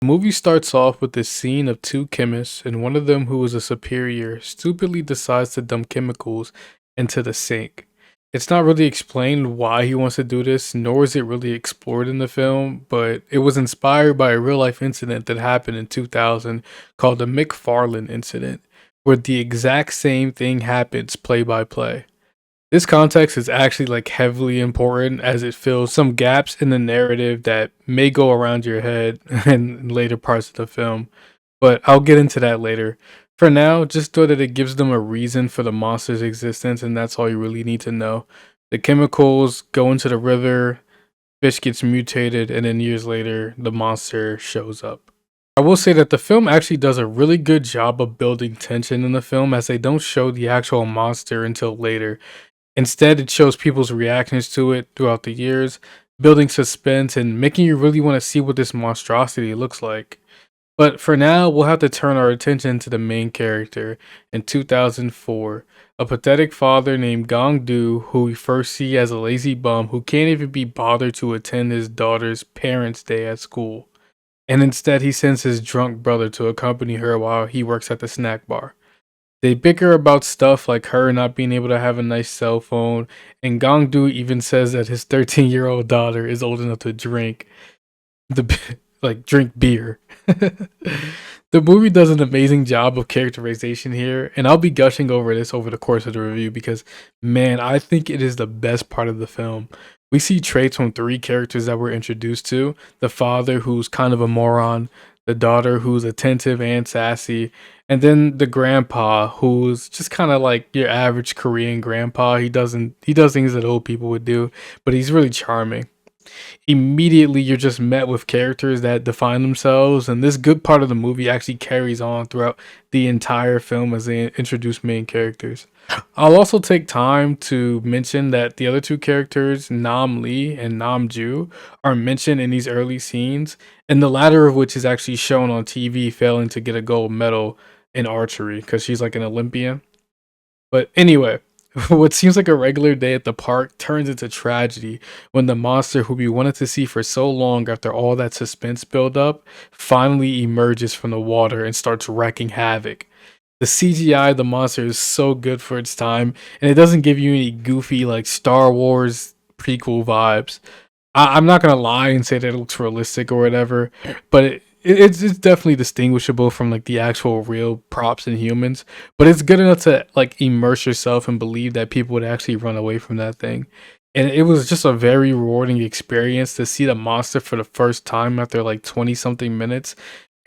The movie starts off with this scene of two chemists, and one of them, who is a superior, stupidly decides to dump chemicals into the sink. It's not really explained why he wants to do this, nor is it really explored in the film, but it was inspired by a real life incident that happened in 2000 called the McFarland incident, where the exact same thing happens play by play. This context is actually like heavily important as it fills some gaps in the narrative that may go around your head in later parts of the film, but I'll get into that later. For now, just know that it gives them a reason for the monster's existence, and that's all you really need to know. The chemicals go into the river, fish gets mutated, and then years later, the monster shows up. I will say that the film actually does a really good job of building tension in the film, as they don't show the actual monster until later. Instead, it shows people's reactions to it throughout the years, building suspense and making you really want to see what this monstrosity looks like. But for now, we'll have to turn our attention to the main character. In 2004, a pathetic father named Gong-do, who we first see as a lazy bum who can't even be bothered to attend his daughter's parents' day at school. And instead, he sends his drunk brother to accompany her while he works at the snack bar. They bicker about stuff like her not being able to have a nice cell phone, and Gongdu even says that his 13-year-old daughter is old enough to drink the like drink beer. The movie does an amazing job of characterization here, and I'll be gushing over this over the course of the review because, man, I think it is the best part of the film. We see traits from three characters that we're introduced to: the father, who's kind of a moron; the daughter, who's attentive and sassy; and then the grandpa, who's just kind of like your average Korean grandpa. He does things that old people would do, but he's really charming. Immediately you're just met with characters that define themselves, and this good part of the movie actually carries on throughout the entire film as they introduce main characters. I'll also take time to mention that the other two characters, Nam Lee and Nam Ju, are mentioned in these early scenes, and the latter of which is actually shown on TV failing to get a gold medal in archery because she's like an Olympian. But anyway, what seems like a regular day at the park turns into tragedy when the monster who we wanted to see for so long after all that suspense build up finally emerges from the water and starts wreaking havoc. The CGI of the monster is so good for its time, and it doesn't give you any goofy like Star Wars prequel vibes. I'm not gonna lie and say that it looks realistic or whatever, but it's definitely distinguishable from like the actual real props and humans. But it's good enough to like immerse yourself and believe that people would actually run away from that thing. And it was just a very rewarding experience to see the monster for the first time after like 20 something minutes.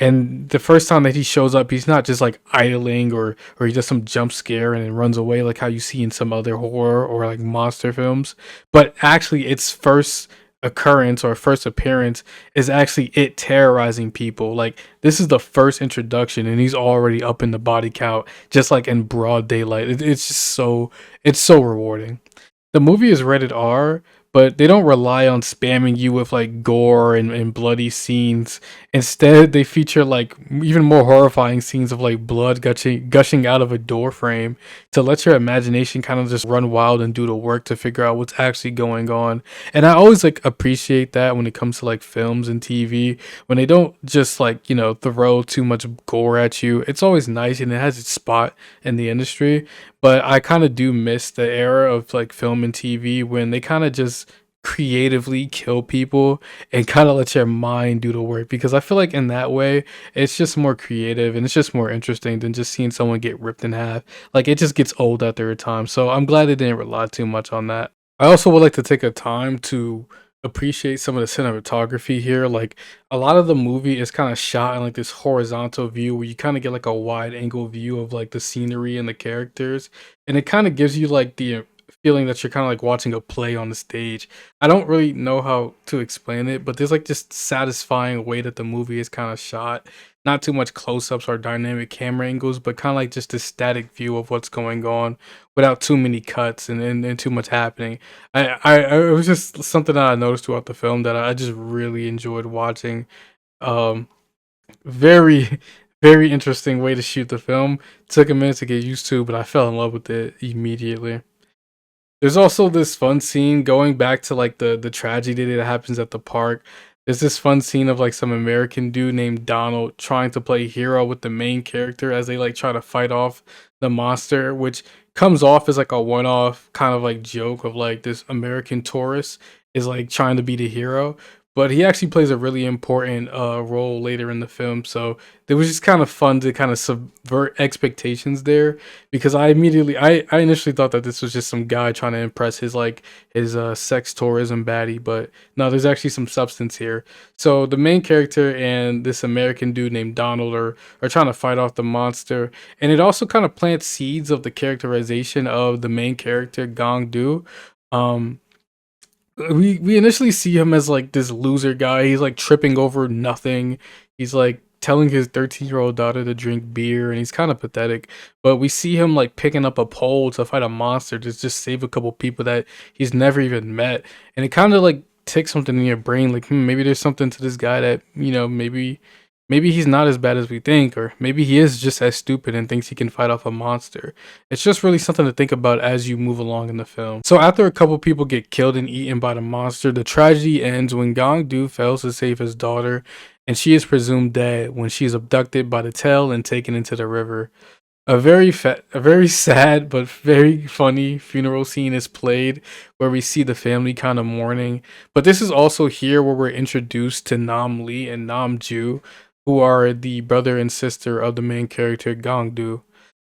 And the first time that he shows up, he's not just like idling or he does some jump scare and then runs away like how you see in some other horror or like monster films. But actually, its first occurrence or first appearance is actually it terrorizing people. Like this is the first introduction, and he's already up in the body count, just like in broad daylight. It's just it's so rewarding. The movie is rated R, but they don't rely on spamming you with like gore and bloody scenes. Instead, they feature like even more horrifying scenes of like blood gushing out of a door frame to let your imagination kind of just run wild and do the work to figure out what's actually going on. And I always like appreciate that when it comes to like films and TV, when they don't just like, throw too much gore at you. It's always nice and it has its spot in the industry. But I kind of do miss the era of like film and TV when they kind of just creatively kill people and kind of let your mind do the work, because I feel like in that way it's just more creative and it's just more interesting than just seeing someone get ripped in half. Like it just gets old after a time. So I'm glad they didn't rely too much on that. I also would like to take a time to appreciate some of the cinematography here. Like a lot of the movie is kind of shot in like this horizontal view where you kind of get like a wide angle view of like the scenery and the characters, and it kind of gives you like the feeling that you're kind of like watching a play on the stage. I don't really know how to explain it, but there's like just satisfying way that the movie is kind of shot. Not too much close-ups or dynamic camera angles, but kind of like just a static view of what's going on without too many cuts and too much happening. It was just something that I noticed throughout the film that I just really enjoyed watching. Um, very, very interesting way to shoot the film. Took a minute to get used to, but I fell in love with it immediately. There's also this fun scene going back to like the tragedy that happens at the park. There's this fun scene of like some American dude named Donald trying to play hero with the main character as they like try to fight off the monster, which comes off as like a one-off kind of like joke of like this American tourist is like trying to be the hero. But he actually plays a really important role later in the film, so it was just kind of fun to kind of subvert expectations there because I initially thought that this was just some guy trying to impress his like his sex tourism baddie, but no, there's actually some substance here. So the main character and this American dude named Donald are trying to fight off the monster, and it also kind of plants seeds of the characterization of the main character Gong-do. Um, we initially see him as like this loser guy. He's like tripping over nothing. He's like telling his 13-year-old daughter to drink beer, and he's kind of pathetic. But we see him like picking up a pole to fight a monster to just save a couple people that he's never even met, and it kind of like ticks something in your brain, like maybe there's something to this guy that maybe he's not as bad as we think, or maybe he is just as stupid and thinks he can fight off a monster. It's just really something to think about as you move along in the film. So after a couple people get killed and eaten by the monster, the tragedy ends when Gong-do fails to save his daughter, and she is presumed dead when she is abducted by the tail and taken into the river. A very sad but very funny funeral scene is played where we see the family kind of mourning. But this is also here where we're introduced to Nam Lee and Nam Ju, who are the brother and sister of the main character Gong-do,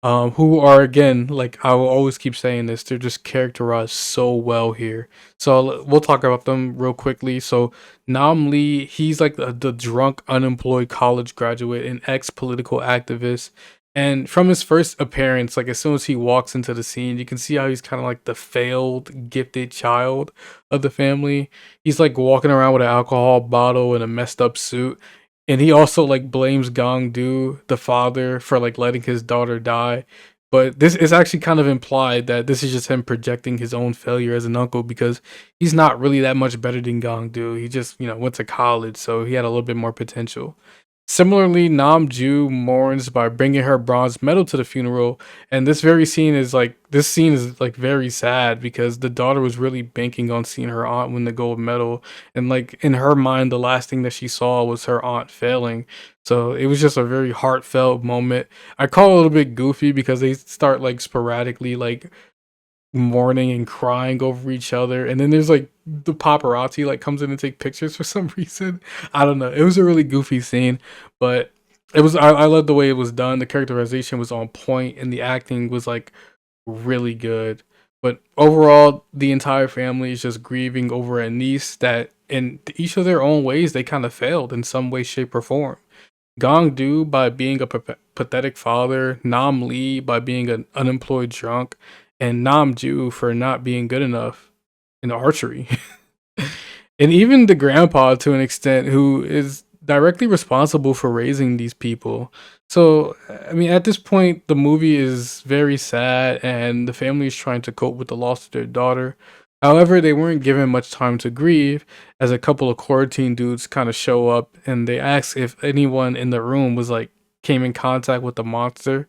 who are again, like I will always keep saying this, they're just characterized so well here. So we'll talk about them real quickly. So Nam Lee, he's like the drunk, unemployed college graduate and ex-political activist. And from his first appearance, like as soon as he walks into the scene, you can see how he's kind of like the failed, gifted child of the family. He's like walking around with an alcohol bottle and a messed up suit, and he also like blames Gong-do, the father, for like letting his daughter die. But this is actually kind of implied that this is just him projecting his own failure as an uncle because he's not really that much better than Gong-do. He just, went to college, so he had a little bit more potential. Similarly, Nam Ju mourns by bringing her bronze medal to the funeral, and this scene is like very sad because the daughter was really banking on seeing her aunt win the gold medal, and like in her mind, the last thing that she saw was her aunt failing. So it was just a very heartfelt moment. I call it a little bit goofy because they start like sporadicly like mourning and crying over each other, and then there's like the paparazzi like comes in and take pictures for some reason. I don't know, it was a really goofy scene, but I love the way it was done. The characterization was on point and the acting was like really good. But overall, the entire family is just grieving over a niece that in each of their own ways they kind of failed in some way, shape, or form. Gong-do by being a pathetic father, Nam Lee by being an unemployed drunk, and Nam Ju for not being good enough in archery. And even the grandpa to an extent who is directly responsible for raising these people. So, I mean, at this point, the movie is very sad and the family is trying to cope with the loss of their daughter. However, they weren't given much time to grieve as a couple of quarantine dudes kind of show up and they ask if anyone in the room was like came in contact with the monster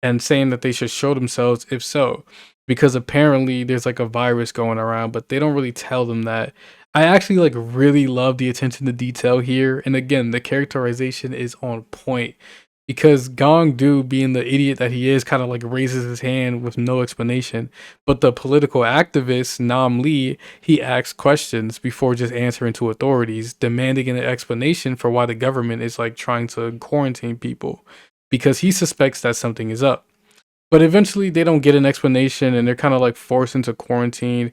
and saying that they should show themselves if so, because apparently there's like a virus going around, but they don't really tell them that. I actually like really love the attention to detail here, and again, the characterization is on point because Gong-do, being the idiot that he is, kind of like raises his hand with no explanation. But the political activist Nam Lee, he asks questions before just answering to authorities, demanding an explanation for why the government is like trying to quarantine people because he suspects that something is up. But eventually, they don't get an explanation, and they're kind of like forced into quarantine.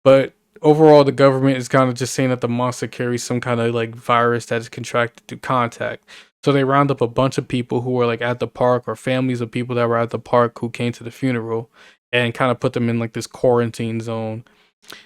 But overall, the government is kind of just saying that the monster carries some kind of like virus that is contracted through contact. So they round up a bunch of people who were like at the park or families of people that were at the park who came to the funeral and kind of put them in like this quarantine zone.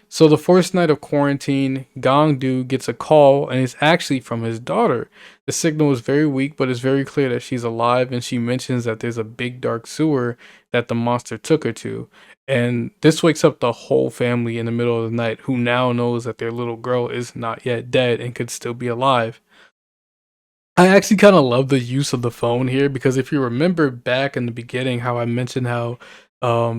So the first night of quarantine, Gong-do gets a call and it's actually from his daughter. The signal is very weak, but it's very clear that she's alive, and she mentions that there's a big dark sewer that the monster took her to. And this wakes up the whole family in the middle of the night, who now knows that their little girl is not yet dead and could still be alive. I actually kind of love the use of the phone here because if you remember back in the beginning how I mentioned how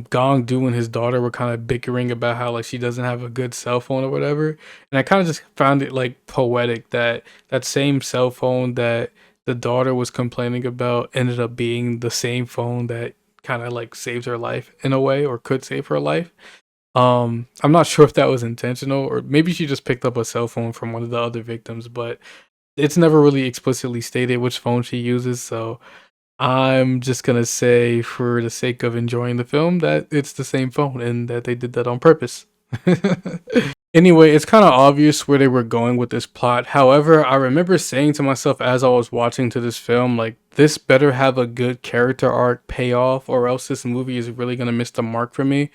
Gong-do and his daughter were kind of bickering about how like she doesn't have a good cell phone or whatever. And I kind of just found it like poetic that that same cell phone that the daughter was complaining about ended up being the same phone that kind of like saved her life in a way or could save her life. I'm not sure if that was intentional or maybe she just picked up a cell phone from one of the other victims, but it's never really explicitly stated which phone she uses, so I'm just gonna say, for the sake of enjoying the film, that it's the same phone and that they did that on purpose. Anyway, it's kind of obvious where they were going with this plot. However, I remember saying to myself as I was watching to this film, like, this better have a good character arc payoff, or else this movie is really gonna miss the mark for me.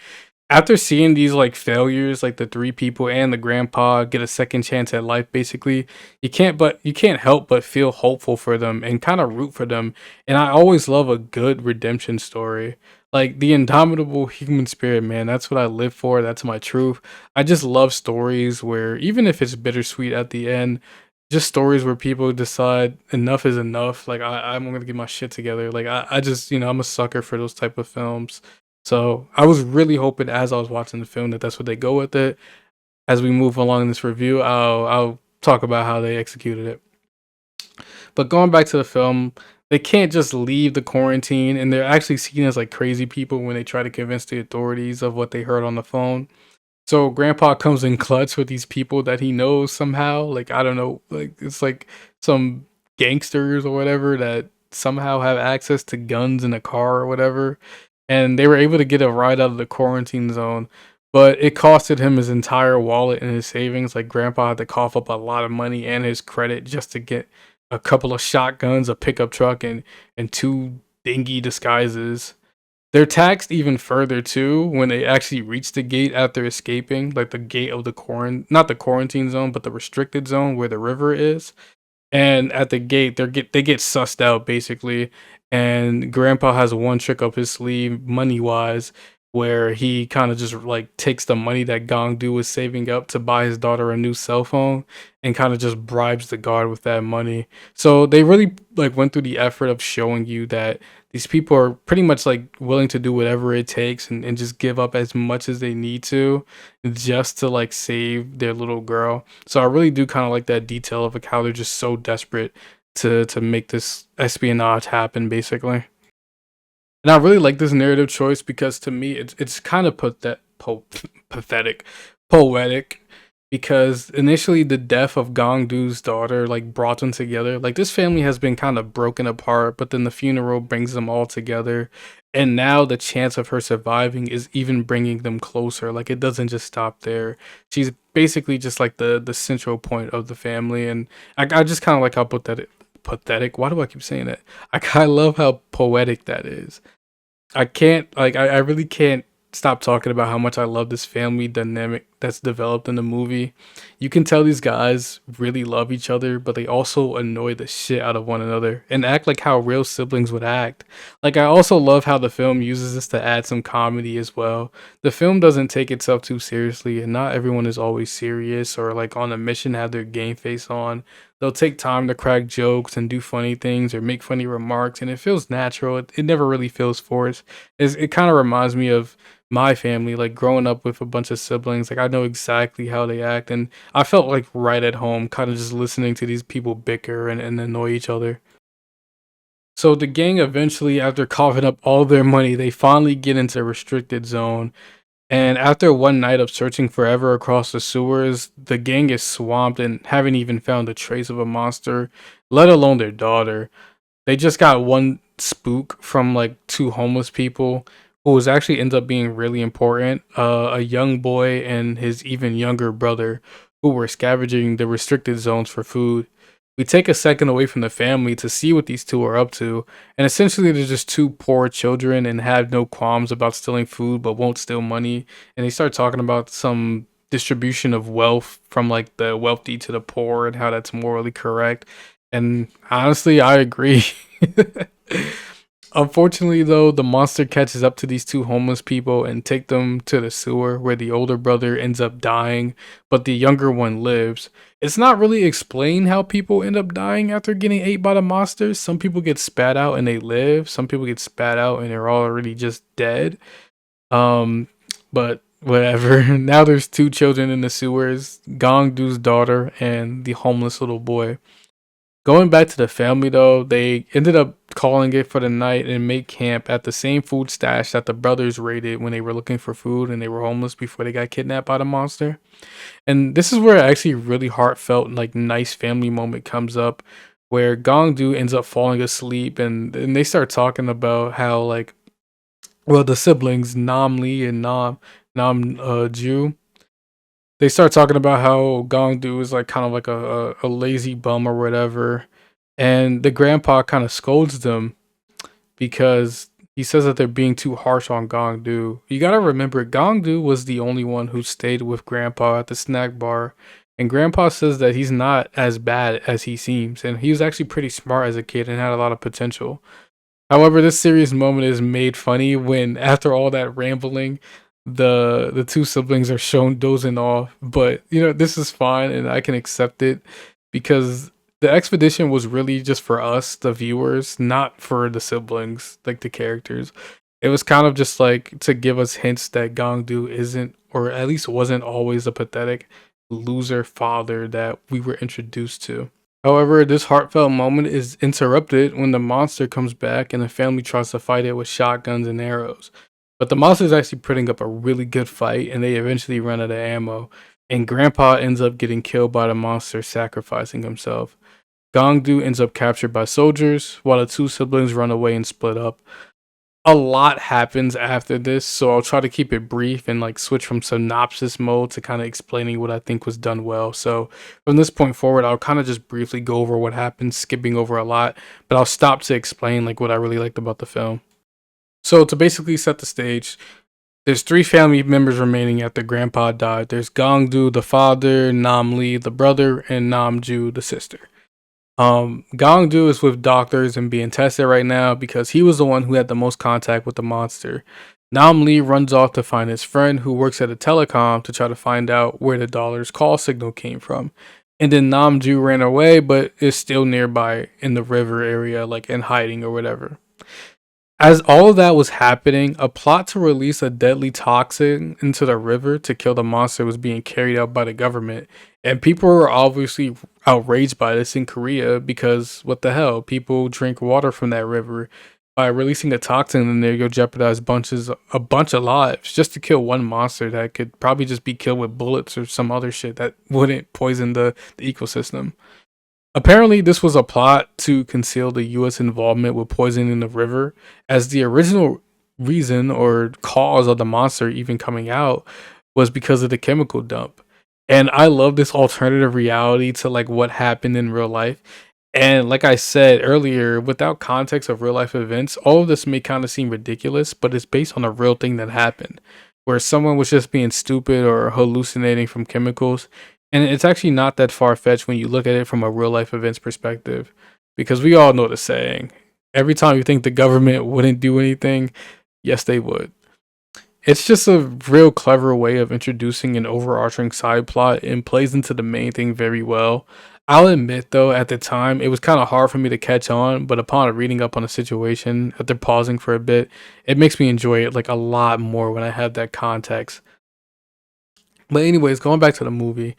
After seeing these like failures, like the three people and the grandpa get a second chance at life, basically, you can't help but feel hopeful for them and kind of root for them. And I always love a good redemption story. Like the indomitable human spirit, man, that's what I live for. That's my truth. I just love stories where even if it's bittersweet at the end, just stories where people decide enough is enough. Like I'm gonna get my shit together. Like I just, I'm a sucker for those type of films. So I was really hoping as I was watching the film that that's what they go with it. As we move along in this review, I'll talk about how they executed it. But going back to the film, they can't just leave the quarantine, and they're actually seen as like crazy people when they try to convince the authorities of what they heard on the phone. So Grandpa comes in clutch with these people that he knows somehow. Like I don't know, like it's like some gangsters or whatever that somehow have access to guns in a car or whatever. And they were able to get a ride out of the quarantine zone, but it costed him his entire wallet and his savings. Like Grandpa had to cough up a lot of money and his credit just to get a couple of shotguns, a pickup truck, and two dingy disguises. They're taxed even further too when they actually reach the gate after escaping, like the gate of the not the quarantine zone, but the restricted zone where the river is. And at the gate, they get sussed out basically. And Grandpa has one trick up his sleeve, money wise, where he kind of just like takes the money that Gongdu was saving up to buy his daughter a new cell phone, and kind of just bribes the guard with that money. So they really like went through the effort of showing you that these people are pretty much like willing to do whatever it takes and just give up as much as they need to just to like save their little girl. So I really do kind of like that detail of like how they're just so desperate to make this espionage happen basically. And I really like this narrative choice because to me it's kind of pathetic, poetic. Because initially the death of Gongdu's daughter like brought them together. Like this family has been kind of broken apart, but then the funeral brings them all together. And now the chance of her surviving is even bringing them closer. Like it doesn't just stop there. She's basically just like the central point of the family. And I just kind of like how pathetic. Why do I keep saying that? I love how poetic that is. I can't like I really can't stop talking about how much I love this family dynamic that's developed in the movie. You can tell these guys really love each other, but they also annoy the shit out of one another and act like how real siblings would act. Like I also love how the film uses this to add some comedy as well. The film doesn't take itself too seriously, and not everyone is always serious or like on a mission to have their game face on. They'll take time to crack jokes and do funny things or make funny remarks, and it feels natural. It never really feels forced. It kind of reminds me of my family, like growing up with a bunch of siblings. Like I know exactly how they act, and I felt like right at home, kind of just listening to these people bicker and annoy each other. So the gang eventually, after coughing up all their money, they finally get into a restricted zone. And after one night of searching forever across the sewers, the gang is swamped and haven't even found a trace of a monster, let alone their daughter. They just got one spook from like two homeless people who was actually ends up being really important. A young boy and his even younger brother who were scavenging the restricted zones for food. We take a second away from the family to see what these two are up to, and essentially they're just two poor children and have no qualms about stealing food but won't steal money. And they start talking about some distribution of wealth from like the wealthy to the poor and how that's morally correct. And honestly, I agree. Unfortunately, though, the monster catches up to these two homeless people and take them to the sewer where the older brother ends up dying, but the younger one lives. It's not really explained how people end up dying after getting ate by the monsters. Some people get spat out and they live. Some people get spat out and they're already just dead. Um, but whatever. Now there's two children in the sewers: Gong-doo's daughter and the homeless little boy. Going back to the family though, they ended up calling it for the night and make camp at the same food stash that the brothers raided when they were looking for food and they were homeless before they got kidnapped by the monster. And this is where actually really heartfelt, like nice family moment comes up, where Gong-doo ends up falling asleep and they start talking about how like, well, the siblings Nam Lee and Nam Ju, they start talking about how Gong-doo is like kind of like a lazy bum or whatever, and the grandpa kind of scolds them because he says that they're being too harsh on Gong-doo. You gotta remember, Gong-doo was the only one who stayed with Grandpa at the snack bar, and Grandpa says that he's not as bad as he seems, and he was actually pretty smart as a kid and had a lot of potential. However, this serious moment is made funny when, after all that rambling, the two siblings are shown dozing off. But you know, this is fine, and I can accept it because the expedition was really just for us, the viewers, not for the siblings, like the characters. It was kind of just like to give us hints that Gongdu isn't, or at least wasn't always a pathetic loser father that we were introduced to. However, this heartfelt moment is interrupted when the monster comes back and the family tries to fight it with shotguns and arrows. But the monster is actually putting up a really good fight and they eventually run out of ammo. And Grandpa ends up getting killed by the monster, sacrificing himself. Gongdu ends up captured by soldiers while the two siblings run away and split up. A lot happens after this, so I'll try to keep it brief and like switch from synopsis mode to kind of explaining what I think was done well. So from this point forward, I'll kind of just briefly go over what happened, skipping over a lot, but I'll stop to explain like what I really liked about the film. So to basically set the stage, there's three family members remaining after Grandpa died. There's Gongdu, the father, Nam Lee, the brother, and Nam Ju, the sister. Gongdu is with doctors and being tested right now because he was the one who had the most contact with the monster. Nam Lee runs off to find his friend who works at a telecom to try to find out where the dollar's call signal came from. And then Nam Ju ran away but is still nearby in the river area, like in hiding or whatever. As all of that was happening, a plot to release a deadly toxin into the river to kill the monster was being carried out by the government. And people were obviously outraged by this in Korea because what the hell? People drink water from that river. By releasing a toxin in there, you'll jeopardize a bunch of lives just to kill one monster that could probably just be killed with bullets or some other shit that wouldn't poison the ecosystem. Apparently, this was a plot to conceal the US involvement with poisoning the river, as the original reason or cause of the monster even coming out was because of the chemical dump. And I love this alternative reality to like what happened in real life. And like I said earlier, without context of real life events, all of this may kind of seem ridiculous, but it's based on a real thing that happened where someone was just being stupid or hallucinating from chemicals. And it's actually not that far fetched when you look at it from a real life events perspective, because we all know the saying every time you think the government wouldn't do anything, yes, they would. It's just a real clever way of introducing an overarching side plot and plays into the main thing very well. I'll admit though, at the time, it was kind of hard for me to catch on, but upon reading up on the situation, after pausing for a bit, it makes me enjoy it like a lot more when I have that context. But anyways, going back to the movie,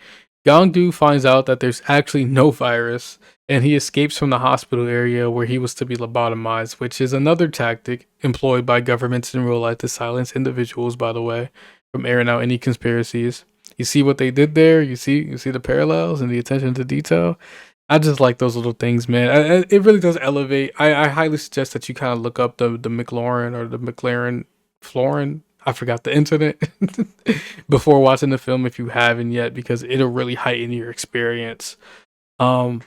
Gongdu finds out that there's actually no virus, and he escapes from the hospital area where he was to be lobotomized, which is another tactic employed by governments in real life to silence individuals, by the way, from airing out any conspiracies. You see what they did there? You see the parallels and the attention to detail? I just like those little things, man. It really does elevate. I highly suggest that you kind of look up the McLaurin or the McLaren Florin. I forgot the internet before watching the film if you haven't yet, because it'll really heighten your experience. Um,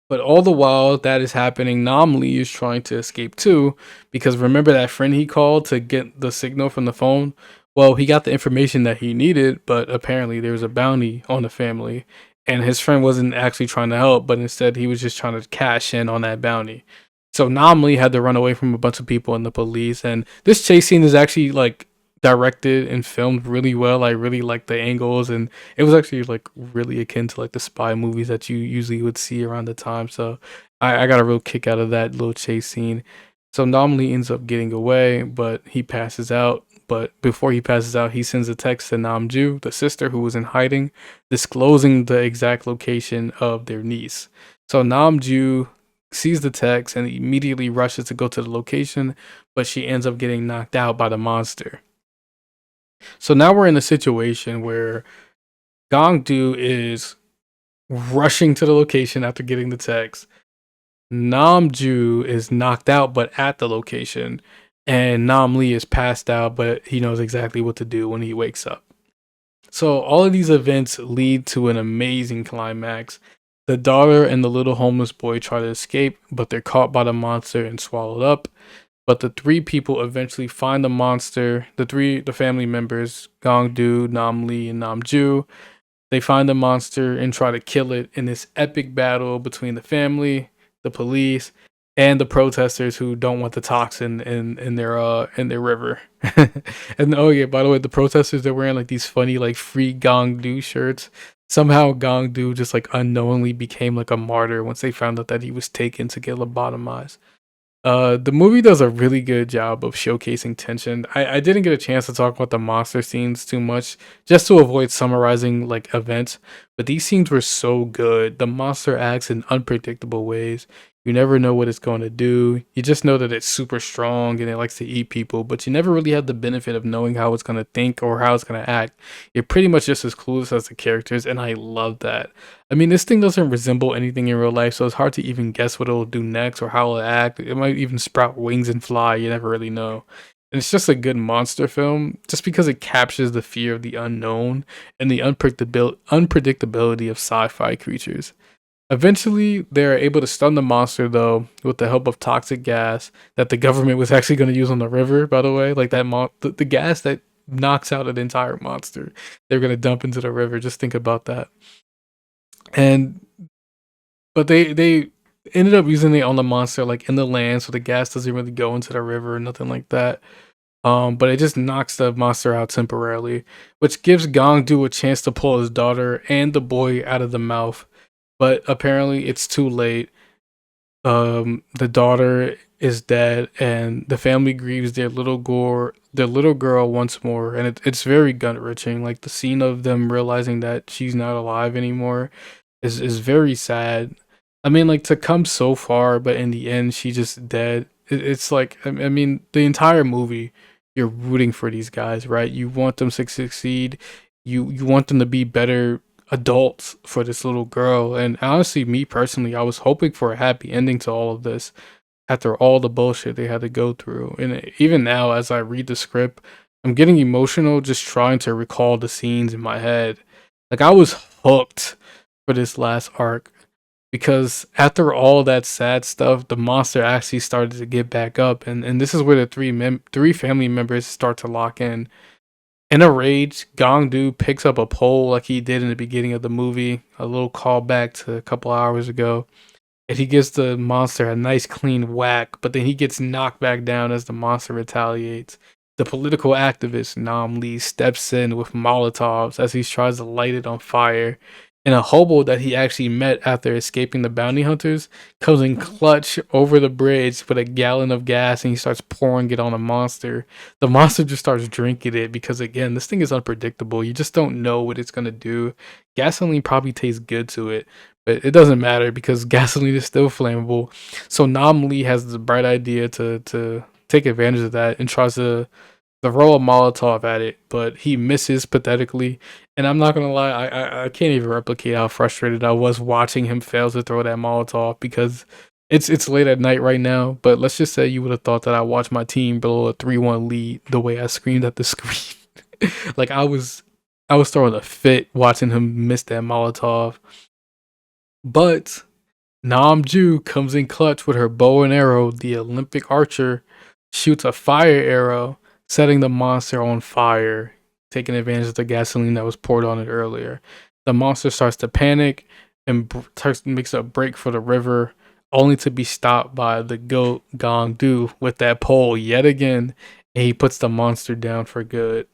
but all the while that is happening, Nam Lee is trying to escape too, because remember that friend he called to get the signal from the phone? Well, he got the information that he needed, but apparently there was a bounty on the family, and his friend wasn't actually trying to help, but instead he was just trying to cash in on that bounty. So Nam Lee had to run away from a bunch of people and the police, and this chase scene is actually like directed and filmed really well. I really like the angles, and it was actually like really akin to like the spy movies that you usually would see around the time. So I got a real kick out of that little chase scene. So Nam Lee ends up getting away, but he passes out. but before he passes out, he sends a text to Namju, the sister who was in hiding, disclosing the exact location of their niece. So Namju sees the text and immediately rushes to go to the location, but she ends up getting knocked out by the monster. So now we're in a situation where Gongdu is rushing to the location after getting the text. Namju is knocked out but at the location, and Nam Lee is passed out, but he knows exactly what to do when he wakes up. So all of these events lead to an amazing climax. The daughter and the little homeless boy try to escape, but they're caught by the monster and swallowed up. But the three people eventually find the monster. The family members, Gongdu, Nam Lee, and Namju, they find the monster and try to kill it in this epic battle between the family, the police, and the protesters who don't want the toxin in their river. And oh yeah, by the way, the protesters, they're wearing like these funny like free Gongdu shirts. Somehow Gongdu just like unknowingly became like a martyr once they found out that he was taken to get lobotomized. The movie does a really good job of showcasing tension. I didn't get a chance to talk about the monster scenes too much, just to avoid summarizing like events, but these scenes were so good. The monster acts in unpredictable ways. You never know what it's going to do. You just know that it's super strong and it likes to eat people, but you never really have the benefit of knowing how it's going to think or how it's going to act. You're pretty much just as clueless as the characters, and I love that. I mean, this thing doesn't resemble anything in real life, so it's hard to even guess what it'll do next or how it'll act. It might even sprout wings and fly. You never really know. And it's just a good monster film just because it captures the fear of the unknown and the unpredictability of sci fi creatures. Eventually, they are able to stun the monster, though, with the help of toxic gas that the government was actually going to use on the river, by the way. Like that, the gas that knocks out an entire monster, they're going to dump into the river. Just think about that. And but they ended up using it on the monster like in the land, so the gas doesn't really go into the river or nothing like that. But it just knocks the monster out temporarily, which gives Gongdu a chance to pull his daughter and the boy out of the mouth. But apparently it's too late. The daughter is dead, and the family grieves their little girl once more, and it's very gut wrenching. Like the scene of them realizing that she's not alive anymore is very sad. I mean, like to come so far, but in the end, she just dead. It's like I mean, the entire movie, you're rooting for these guys, right? You want them to succeed. You want them to be better adults for this little girl. And honestly, me personally, I was hoping for a happy ending to all of this after all the bullshit they had to go through. And even now, as I read the script, I'm getting emotional just trying to recall the scenes in my head. Like I was hooked for this last arc because after all that sad stuff, the monster actually started to get back up, and this is where the three family members start to lock in. In a rage, Gongdu picks up a pole like he did in the beginning of the movie, a little callback to a couple hours ago, and he gives the monster a nice clean whack, but then he gets knocked back down as the monster retaliates. The political activist Nam Lee steps in with Molotovs as he tries to light it on fire. And a hobo that he actually met after escaping the bounty hunters comes in clutch over the bridge with a gallon of gas and he starts pouring it on a monster. The monster just starts drinking it because, again, this thing is unpredictable. You just don't know what it's going to do. Gasoline probably tastes good to it, but it doesn't matter because gasoline is still flammable. So Nam Lee has the bright idea to take advantage of that and tries to throw a Molotov at it, but he misses pathetically. And I'm not gonna lie, I can't even replicate how frustrated I was watching him fail to throw that Molotov because it's late at night right now. But let's just say you would have thought that I watched my team blow a 3-1 lead the way I screamed at the screen. Like I was throwing a fit watching him miss that Molotov. But Namju comes in clutch with her bow and arrow. The Olympic archer shoots a fire arrow, setting the monster on fire, taking advantage of the gasoline that was poured on it earlier. The monster starts to panic and makes a break for the river, only to be stopped by the goat Gongdu with that pole yet again, and he puts the monster down for good.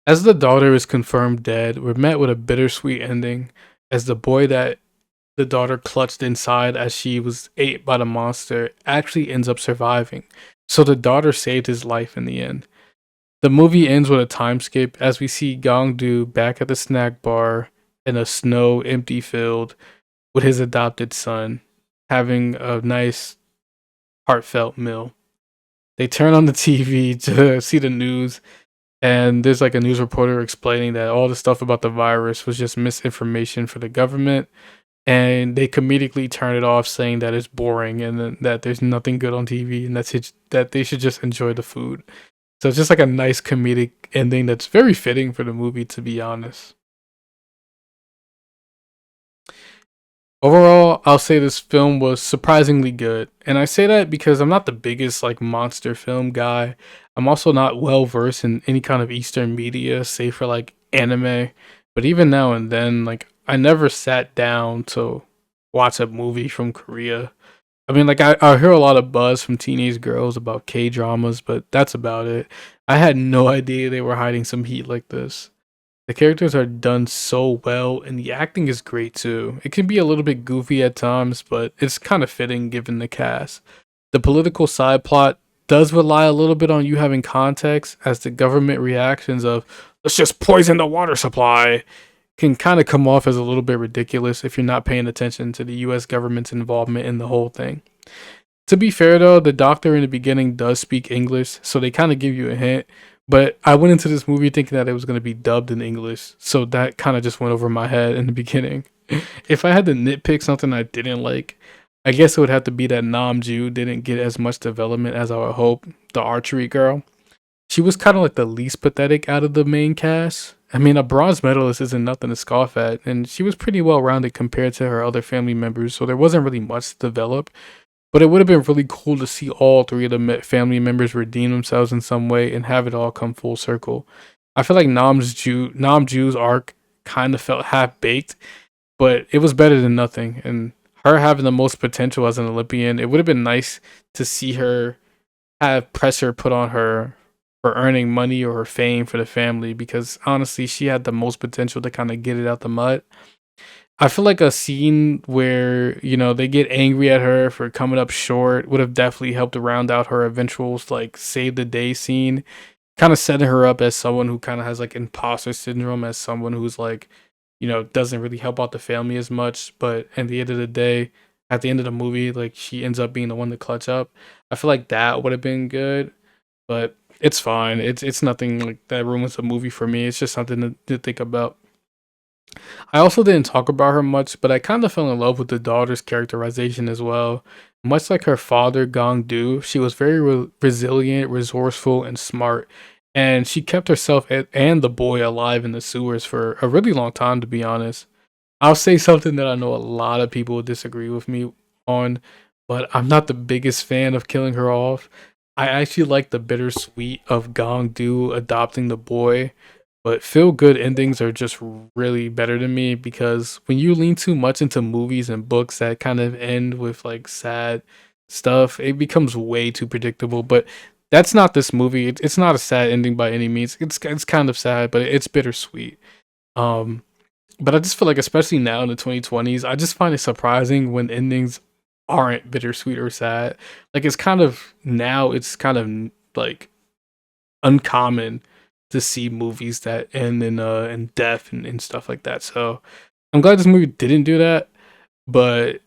As the daughter is confirmed dead, we're met with a bittersweet ending as the boy that the daughter clutched inside as she was ate by the monster actually ends up surviving. So the daughter saved his life in the end. The movie ends with a time skip as we see Gong-do back at the snack bar in a snow empty field with his adopted son, having a nice heartfelt meal. They turn on the TV to see the news, and there's like a news reporter explaining that all the stuff about the virus was just misinformation for the government, and they comedically turn it off, saying that it's boring and that there's nothing good on TV, and that they should just enjoy the food. So it's just like a nice comedic ending that's very fitting for the movie, to be honest. Overall, I'll say this film was surprisingly good. And I say that because I'm not the biggest like monster film guy. I'm also not well versed in any kind of Eastern media, save for like anime. But even now and then, like I never sat down to watch a movie from Korea. I mean, like I hear a lot of buzz from teenage girls about K dramas, but that's about it. I had no idea they were hiding some heat like this. The characters are done so well, and the acting is great too. It can be a little bit goofy at times, but it's kind of fitting given the cast. The political side plot does rely a little bit on you having context, as the government reactions of "let's just poison the water supply" can kind of come off as a little bit ridiculous if you're not paying attention to the US government's involvement in the whole thing. To be fair though, the doctor in the beginning does speak English, so they kind of give you a hint. But I went into this movie thinking that it was going to be dubbed in English, so that kind of just went over my head in the beginning. If I had to nitpick something I didn't like, I guess it would have to be that Nam Ju didn't get as much development as I would hope. The archery girl, she was kind of like the least pathetic out of the main cast. I mean, a bronze medalist isn't nothing to scoff at, and she was pretty well rounded compared to her other family members, so there wasn't really much to develop. But it would have been really cool to see all three of the family members redeem themselves in some way and have it all come full circle. I feel like Nam Ju's arc kind of felt half baked, but it was better than nothing. And her having the most potential as an Olympian, it would have been nice to see her have pressure put on her for earning money or her fame for the family, because honestly, she had the most potential to kind of get it out the mud. I feel like a scene where, they get angry at her for coming up short would have definitely helped to round out her eventual like save the day scene, kind of setting her up as someone who kind of has like imposter syndrome, as someone who's like, doesn't really help out the family as much, but at the end of the day, at the end of the movie, like she ends up being the one to clutch up. I feel like that would have been good, but it's fine. It's nothing like that ruins the movie for me. It's just something to think about. I also didn't talk about her much, but I kind of fell in love with the daughter's characterization as well. Much like her father, Gong Du, she was very resilient, resourceful, and smart. And she kept herself and the boy alive in the sewers for a really long time, to be honest. I'll say something that I know a lot of people will disagree with me on, but I'm not the biggest fan of killing her off. I actually like the bittersweet of Gong Du adopting the boy, but feel good endings are just really better to me, because when you lean too much into movies and books that kind of end with like sad stuff, it becomes way too predictable. But that's not this movie. It's not a sad ending by any means. It's kind of sad, but it's bittersweet. Um, but I just feel like, especially now in the 2020s, I just find it surprising when endings aren't bittersweet or sad. Like it's kind of like uncommon to see movies that end in death and stuff like that. So I'm glad this movie didn't do that, but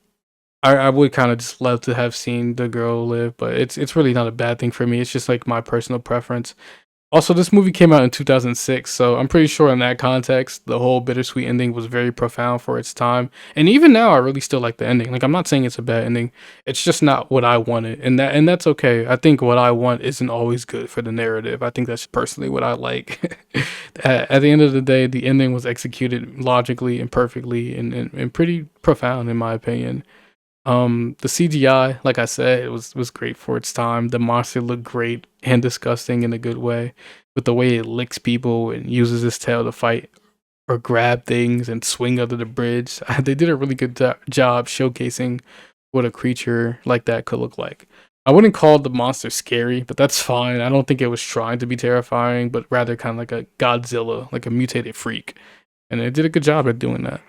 I would kind of just love to have seen the girl live. But it's really not a bad thing for me. It's just like my personal preference. Also, this movie came out in 2006, so I'm pretty sure in that context, the whole bittersweet ending was very profound for its time. And even now, I really still like the ending. Like, I'm not saying it's a bad ending. It's just not what I wanted, and that's okay. I think what I want isn't always good for the narrative. I think that's personally what I like. At the end of the day, the ending was executed logically and perfectly, and pretty profound in my opinion. The CGI, like I said, it was great for its time. The monster looked great and disgusting in a good way, with the way it licks people and uses its tail to fight or grab things and swing under the bridge. They did a really good job showcasing what a creature like that could look like. I wouldn't call the monster scary, but that's fine. I don't think it was trying to be terrifying, but rather kind of like a Godzilla, like a mutated freak. And it did a good job at doing that.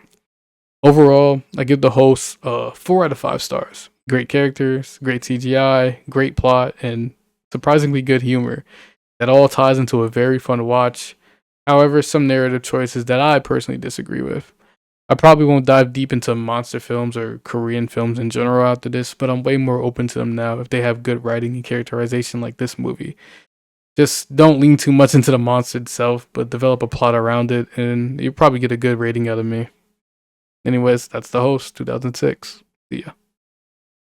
Overall, I give the host 4 out of 5 stars. Great characters, great CGI, great plot, and surprisingly good humor. that all ties into a very fun watch. However, some narrative choices that I personally disagree with. I probably won't dive deep into monster films or Korean films in general after this, but I'm way more open to them now if they have good writing and characterization like this movie. Just don't lean too much into the monster itself, but develop a plot around it, and you'll probably get a good rating out of me. Anyways, that's the host, 2006. See ya.